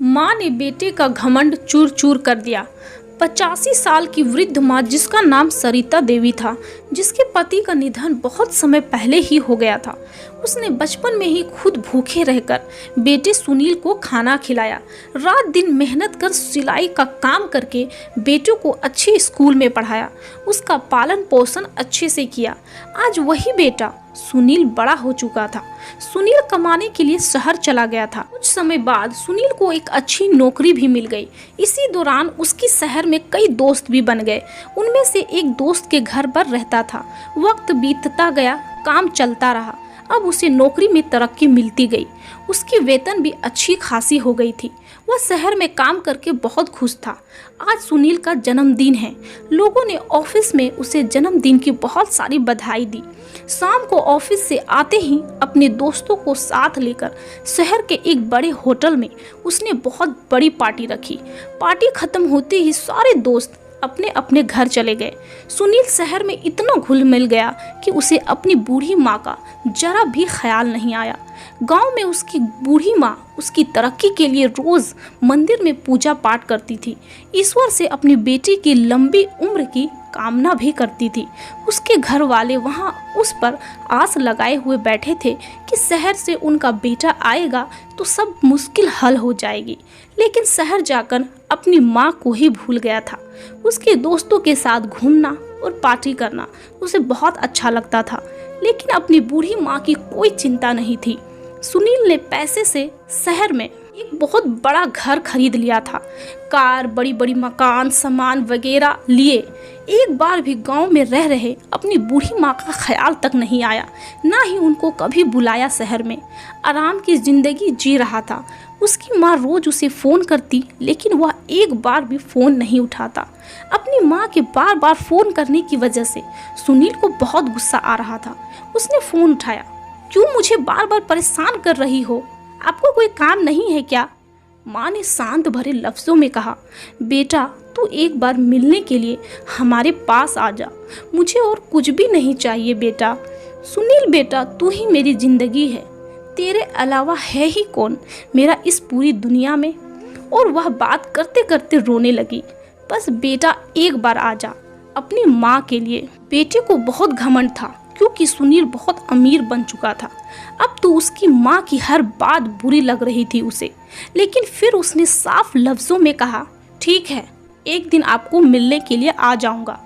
माँ ने बेटे का घमंड चूर चूर कर दिया। 85 साल की वृद्ध माँ, जिसका नाम सरिता देवी था, जिसके पति का निधन बहुत समय पहले ही हो गया था, उसने बचपन में ही खुद भूखे रहकर बेटे सुनील को खाना खिलाया। रात दिन मेहनत कर सिलाई का काम करके बेटे को अच्छे स्कूल में पढ़ाया, उसका पालन पोषण अच्छे से किया। आज वही बेटा सुनील बड़ा हो चुका था। सुनील कमाने के लिए शहर चला गया था। कुछ समय बाद सुनील को एक अच्छी नौकरी भी मिल गई। इसी दौरान उसकी शहर में कई दोस्त भी बन गए। उनमें से एक दोस्त के घर पर रहता था। वक्त बीतता गया, काम चलता रहा। अब उसे नौकरी में तरक्की मिलती गई। उसकी वेतन भी अच्छी खासी हो गई थी। वह शहर में काम करके बहुत खुश था। आज सुनील का जन्मदिन है। लोगों ने ऑफिस में उसे जन्मदिन की बहुत सारी बधाई दी। शाम को ऑफिस से आते ही अपने दोस्तों को साथ लेकर शहर के एक बड़े होटल में उसने बहुत बड़ी पार्टी रखी। पार्टी खत्म होते ही सारे दोस्त अपने अपने घर चले गए। सुनील शहर में इतना घुल मिल गया कि उसे अपनी बूढ़ी माँ का जरा भी ख्याल नहीं आया। गांव में उसकी बूढ़ी माँ उसकी तरक्की के लिए रोज मंदिर में पूजा पाठ करती थी। ईश्वर से अपनी बेटी की लंबी उम्र की कामना भी करती थी। उसके घर वाले वहां उस पर आस लगाए हुए बैठे थे कि शहर से उनका बेटा आएगा तो सब मुश्किल हल हो जाएगी। लेकिन शहर जाकर अपनी माँ को ही भूल गया था। उसके दोस्तों के साथ घूमना और पार्टी करना उसे बहुत अच्छा लगता था, लेकिन अपनी बूढ़ी माँ की कोई चिंता नहीं थी। सुनील ने पैसे से शहर में एक बहुत बड़ा घर खरीद लिया था। कार, बड़ी बड़ी मकान, सामान वगैरह लिए। एक बार भी गांव में रह रहे अपनी बूढ़ी माँ का ख्याल तक नहीं आया, ना ही उनको कभी बुलाया। शहर में आराम की जिंदगी जी रहा था। उसकी माँ रोज उसे फ़ोन करती, लेकिन वह एक बार भी फ़ोन नहीं उठाता। अपनी माँ के बार बार फ़ोन करने की वजह से सुनील को बहुत गुस्सा आ रहा था। उसने फ़ोन उठाया। क्यों मुझे बार बार परेशान कर रही हो? आपको कोई काम नहीं है क्या? माँ ने शांत भरे लफ्ज़ों में कहा, बेटा तू एक बार मिलने के लिए हमारे पास आ जा। मुझे और कुछ भी नहीं चाहिए बेटा। सुनील बेटा, तू ही मेरी ज़िंदगी है। तेरे अलावा है ही कौन मेरा इस पूरी दुनिया में? और वह बात करते करते रोने लगी। बस बेटा एक बार आ जा अपनी माँ के लिए। बेटे को बहुत घमंड था, क्योंकि सुनील बहुत अमीर बन चुका था। अब तो उसकी माँ की हर बात बुरी लग रही थी उसे। लेकिन फिर उसने साफ लफ्ज़ों में कहा, ठीक है, एक दिन आपको मिलने के लिए आ जाऊंगा।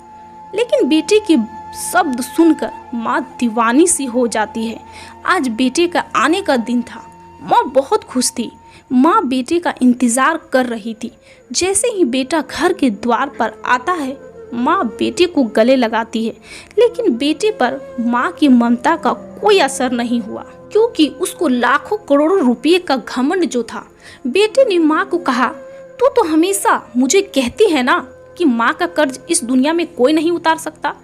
लेकिन बेटे के शब्द सुनकर माँ दीवानी सी हो जाती है। आज बेटे का आने का दिन था। माँ बहुत खुश थी। माँ बेटे का इंतज़ार कर रही थी। जैसे ही बेटा घर के द्वार पर आता है, माँ बेटे को गले लगाती है। लेकिन बेटे पर माँ की ममता का कोई असर नहीं हुआ, क्योंकि उसको लाखों करोड़ों रुपये का घमंड जो था। बेटे ने माँ को कहा, तू तो हमेशा मुझे कहती है ना कि माँ का कर्ज इस दुनिया में कोई नहीं उतार सकता।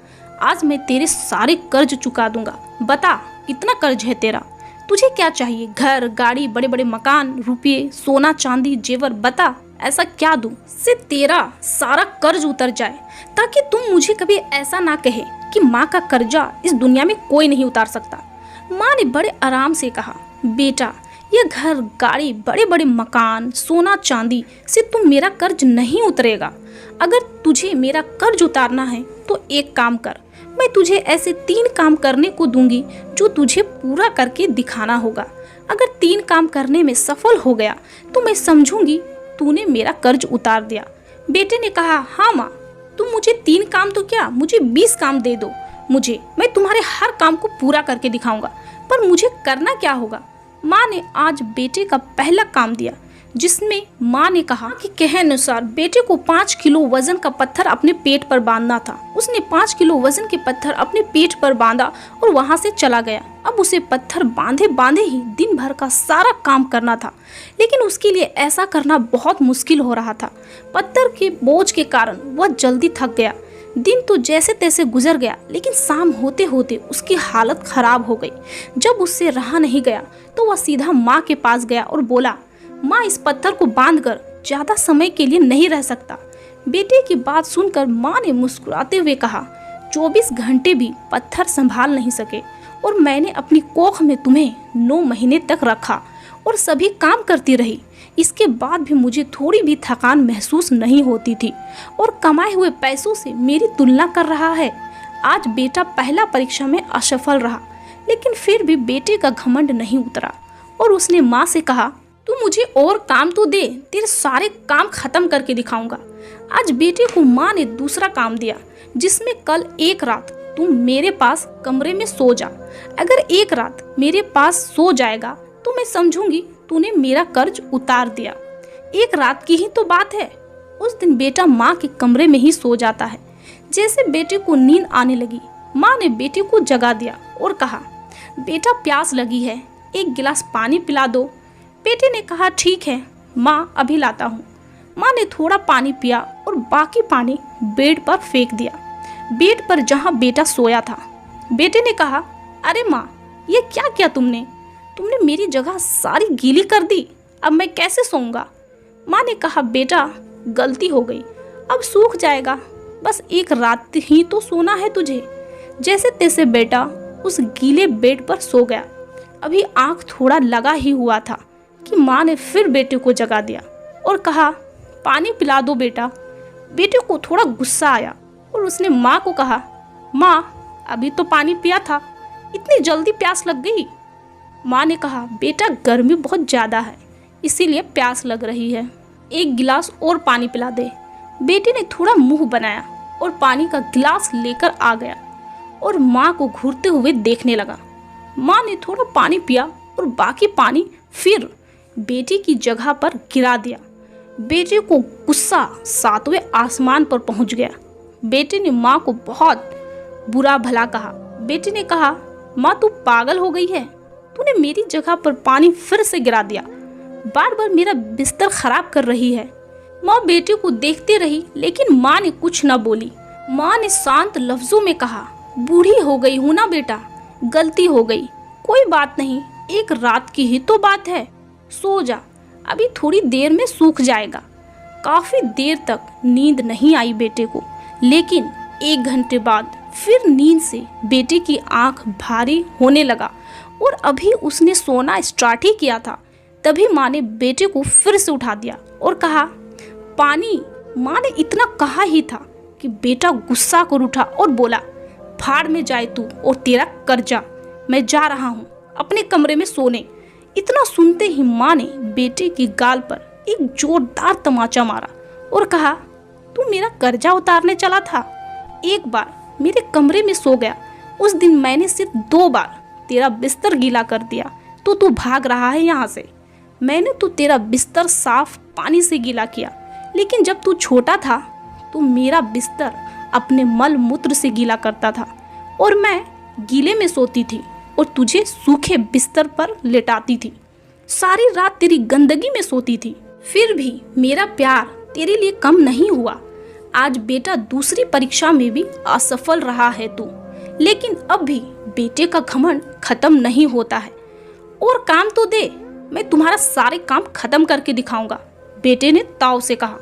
आज मैं तेरे सारे कर्ज चुका दूंगा। बता कितना कर्ज है तेरा? तुझे क्या चाहिए? घर, गाड़ी, बड़े बड़े मकान, रुपये, सोना चांदी, जेवर, बता ऐसा क्या दूं से तेरा सारा कर्ज उतर जाए, ताकि तुम मुझे कभी ऐसा ना कहे कि माँ का कर्जा इस दुनिया में कोई नहीं उतार सकता। माँ ने बड़े आराम से कहा, बेटा ये घर, गाड़ी, बड़े बड़े मकान, सोना चांदी से तुम मेरा कर्ज नहीं उतरेगा। अगर तुझे मेरा कर्ज उतारना है तो एक काम कर, मैं तुझे ऐसे 3 काम करने को दूंगी जो तुझे पूरा करके दिखाना होगा। अगर 3 काम करने में सफल हो गया तो मैं समझूंगी तूने मेरा कर्ज उतार दिया। बेटे ने कहा, हाँ माँ, तुम मुझे 3 काम तो क्या, मुझे 20 काम दे दो। मैं तुम्हारे हर काम को पूरा करके दिखाऊंगा। पर मुझे करना क्या होगा? माँ ने आज बेटे का पहला काम दिया, जिसमें माँ ने कहा कि कहे अनुसार बेटे को 5 किलो वजन का पत्थर अपने पेट पर बांधना था। उसने 5 किलो वजन के पत्थर अपने पेट पर बांधा और वहां से चला गया। अब उसे पत्थर बांधे बांधे ही दिन भर का सारा काम करना था, लेकिन उसके लिए ऐसा करना बहुत मुश्किल हो रहा था। पत्थर के बोझ के कारण वह जल्दी थक गया। दिन तो जैसे तैसे गुजर गया, लेकिन शाम होते होते उसकी हालत खराब हो गई। जब उससे रहा नहीं गया तो वह सीधा माँ के पास गया और बोला, माँ इस पत्थर को बांधकर ज्यादा समय के लिए नहीं रह सकता। बेटे की बात सुनकर माँ ने मुस्कुराते हुए कहा, 24 घंटे भी पत्थर संभाल नहीं सके और मैंने अपनी कोख में तुम्हें 9 महीने तक रखा और सभी काम करती रही। इसके बाद भी मुझे थोड़ी भी थकान महसूस नहीं होती थी और कमाए हुए पैसों से मेरी तुलना कर रहा है। आज बेटा पहला परीक्षा में असफल रहा, लेकिन फिर भी बेटे का घमंड नहीं उतरा और उसने माँ से कहा, तू मुझे और काम तो दे, तेरे सारे काम खत्म करके दिखाऊंगा। आज बेटे को माँ ने दूसरा काम दिया, जिसमें कल एक रात तुम मेरे पास कमरे में सो जा। अगर एक रात मेरे पास सो जाएगा तो मैं समझूंगी तूने मेरा कर्ज उतार दिया। एक रात की ही तो बात है। उस दिन बेटा माँ के कमरे में ही सो जाता है। जैसे बेटे को नींद आने लगी, माँ ने बेटे को जगा दिया और कहा, बेटा प्यास लगी है, एक गिलास पानी पिला दो। बेटे ने कहा, ठीक है माँ, अभी लाता हूँ। माँ ने थोड़ा पानी पिया और बाकी पानी बेड पर फेंक दिया, बेड पर जहाँ बेटा सोया था। बेटे ने कहा, अरे माँ, ये क्या किया तुमने? तुमने मेरी जगह सारी गीली कर दी, अब मैं कैसे सोऊंगा? माँ ने कहा, बेटा गलती हो गई, अब सूख जाएगा, बस एक रात ही तो सोना है तुझे। जैसे तैसे बेटा उस गीले बेड पर सो गया। अभी आँख थोड़ा लगा ही हुआ था कि माँ ने फिर बेटे को जगा दिया और कहा, पानी पिला दो बेटा। बेटे को थोड़ा गुस्सा आया और उसने माँ को कहा, माँ अभी तो पानी पिया था, इतनी जल्दी प्यास लग गई। माँ ने कहा, बेटा गर्मी बहुत ज़्यादा है, इसीलिए प्यास लग रही है, एक गिलास और पानी पिला दे। बेटे ने थोड़ा मुंह बनाया और पानी का गिलास लेकर आ गया और माँ को घूरते हुए देखने लगा। माँ ने थोड़ा पानी पिया और बाकी पानी फिर बेटे की जगह पर गिरा दिया। बेटे को गुस्सा सातवें आसमान पर पहुंच गया। बेटे ने माँ को बहुत बुरा भला कहा। बेटे ने कहा, माँ तू पागल हो गई है, तूने मेरी जगह पर पानी फिर से गिरा दिया, बार बार मेरा बिस्तर खराब कर रही है। माँ बेटे को देखती रही, लेकिन माँ ने कुछ न बोली। माँ ने शांत लफ्जों में कहा, बूढ़ी हो गई हूँ ना बेटा, गलती हो गई, कोई बात नहीं, एक रात की ही तो बात है, सो जा, अभी थोड़ी देर में सूख जाएगा। काफी देर तक नींद नहीं आई बेटे को, लेकिन 1 घंटे बाद फिर नींद से बेटे की आंख भारी होने लगा और अभी उसने सोना स्टार्ट ही किया था, तभी माँ ने बेटे को फिर से उठा दिया और कहा, पानी। माँ ने इतना कहा ही था कि बेटा गुस्सा कर उठा और बोला, फाड़ में जाए तू और तेरा कर्जा, मैं जा रहा हूँ अपने कमरे में सोने। इतना सुनते ही माँ ने बेटे की गाल पर एक जोरदार तमाचा मारा और कहा, तू मेरा कर्जा उतारने चला था, एक बार मेरे कमरे में सो गया, उस दिन मैंने सिर्फ 2 बार तेरा बिस्तर गीला कर दिया तो तू भाग रहा है यहाँ से। मैंने तो तेरा बिस्तर साफ पानी से गीला किया, लेकिन जब तू छोटा था तो मेरा बिस्तर अपने मल मूत्र से गीला करता था और मैं गीले में सोती थी और तुझे सूखे बिस्तर पर लेटाती थी, सारी रात तेरी गंदगी में सोती थी। फिर भी मेरा प्यार तेरे लिए कम नहीं हुआ। आज बेटा दूसरी परीक्षा में भी असफल रहा है तू, लेकिन अब भी बेटे का घमंड खत्म नहीं होता है। और काम तो दे, मैं तुम्हारा सारे काम खत्म करके दिखाऊंगा, बेटे ने ताव से कहा।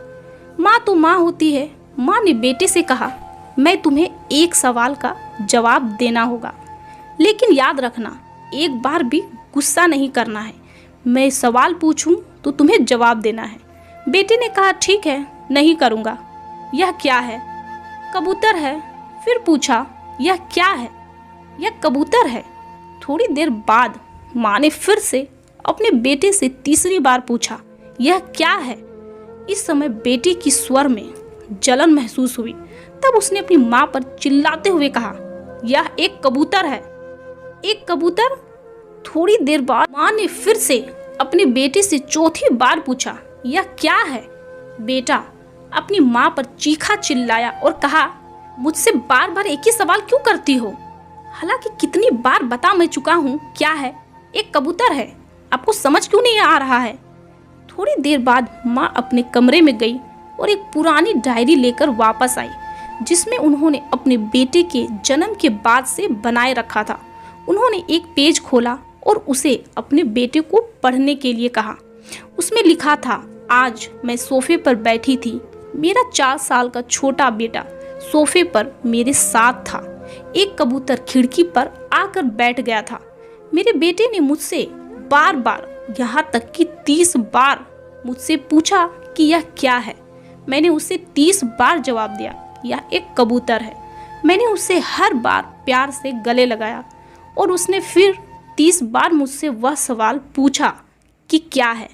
माँ तो माँ होती है। माँ ने बेटे से कहा, मैं तुम्हें एक सवाल का जवाब देना होगा, लेकिन याद रखना, एक बार भी गुस्सा नहीं करना है। मैं सवाल पूछूं तो तुम्हें जवाब देना है। बेटे ने कहा, ठीक है, नहीं करूँगा। यह क्या है? कबूतर है। फिर पूछा, यह क्या है? यह कबूतर है। थोड़ी देर बाद माँ ने फिर से अपने बेटे से तीसरी बार पूछा, यह क्या है? इस समय बेटे की स्वर में जलन महसूस हुई। तब उसने अपनी माँ पर चिल्लाते हुए कहा, यह एक कबूतर है। एक कबूतर? थोड़ी देर बाद माँ ने फिर से अपने बेटे से चौथी बार पूछा, यह क्या है? बेटा अपनी माँ पर चीखा चिल्लाया और कहा, मुझसे बार बार एक ही सवाल क्यों करती हो? हालांकि कितनी बार बता मैं चुका हूँ, क्या है? एक कबूतर है। आपको समझ क्यों नहीं आ रहा है? थोड़ी देर बाद माँ अपने कमरे में गई और एक पुरानी डायरी लेकर वापस आई, जिसमें उन्होंने अपने बेटे के जन्म के बाद से बनाए रखा था। उन्होंने एक पेज खोला और उसे अपने बेटे को पढ़ने के लिए कहा। उसमें लिखा था, आज मैं सोफे पर बैठी थी, मेरा 4 साल का छोटा बेटा सोफे पर मेरे साथ था। एक कबूतर खिड़की पर आकर बैठ गया था। मेरे बेटे ने मुझसे बार बार, यहाँ तक कि 30 बार मुझसे पूछा कि यह क्या है। मैंने उसे 30 बार जवाब दिया, यह एक कबूतर है। मैंने उसे हर बार प्यार से गले लगाया और उसने फिर 30 बार मुझसे वह सवाल पूछा कि क्या है।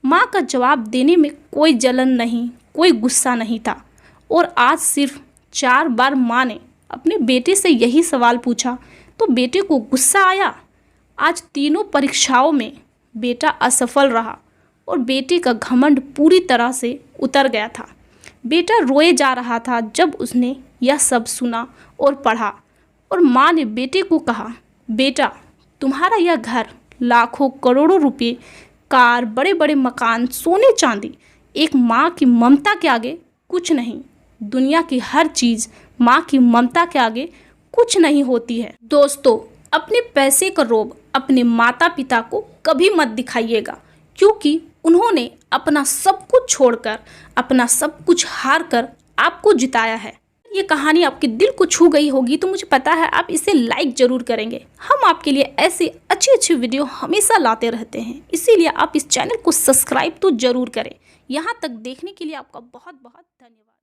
माँ का जवाब देने में कोई जलन नहीं, कोई गुस्सा नहीं था। और आज सिर्फ 4 बार माँ ने अपने बेटे से यही सवाल पूछा तो बेटे को गुस्सा आया। आज तीनों परीक्षाओं में बेटा असफल रहा और बेटे का घमंड पूरी तरह से उतर गया था। बेटा रोए जा रहा था जब उसने यह सब सुना और पढ़ा। और माँ ने बेटे को कहा, बेटा तुम्हारा यह घर, लाखों करोड़ों रुपए, कार, बड़े बड़े मकान, सोने चांदी, एक माँ की ममता के आगे कुछ नहीं। दुनिया की हर चीज़ माँ की ममता के आगे कुछ नहीं होती है। दोस्तों, अपने पैसे का रोब अपने माता पिता को कभी मत दिखाइएगा, क्योंकि उन्होंने अपना सब कुछ छोड़कर, अपना सब कुछ हार कर आपको जिताया है। ये कहानी आपके दिल को छू गई होगी तो मुझे पता है आप इसे लाइक ज़रूर करेंगे। हम आपके लिए ऐसे अच्छे वीडियो हमेशा लाते रहते हैं, इसीलिए आप इस चैनल को सब्सक्राइब तो ज़रूर करें। यहाँ तक देखने के लिए आपका बहुत बहुत धन्यवाद।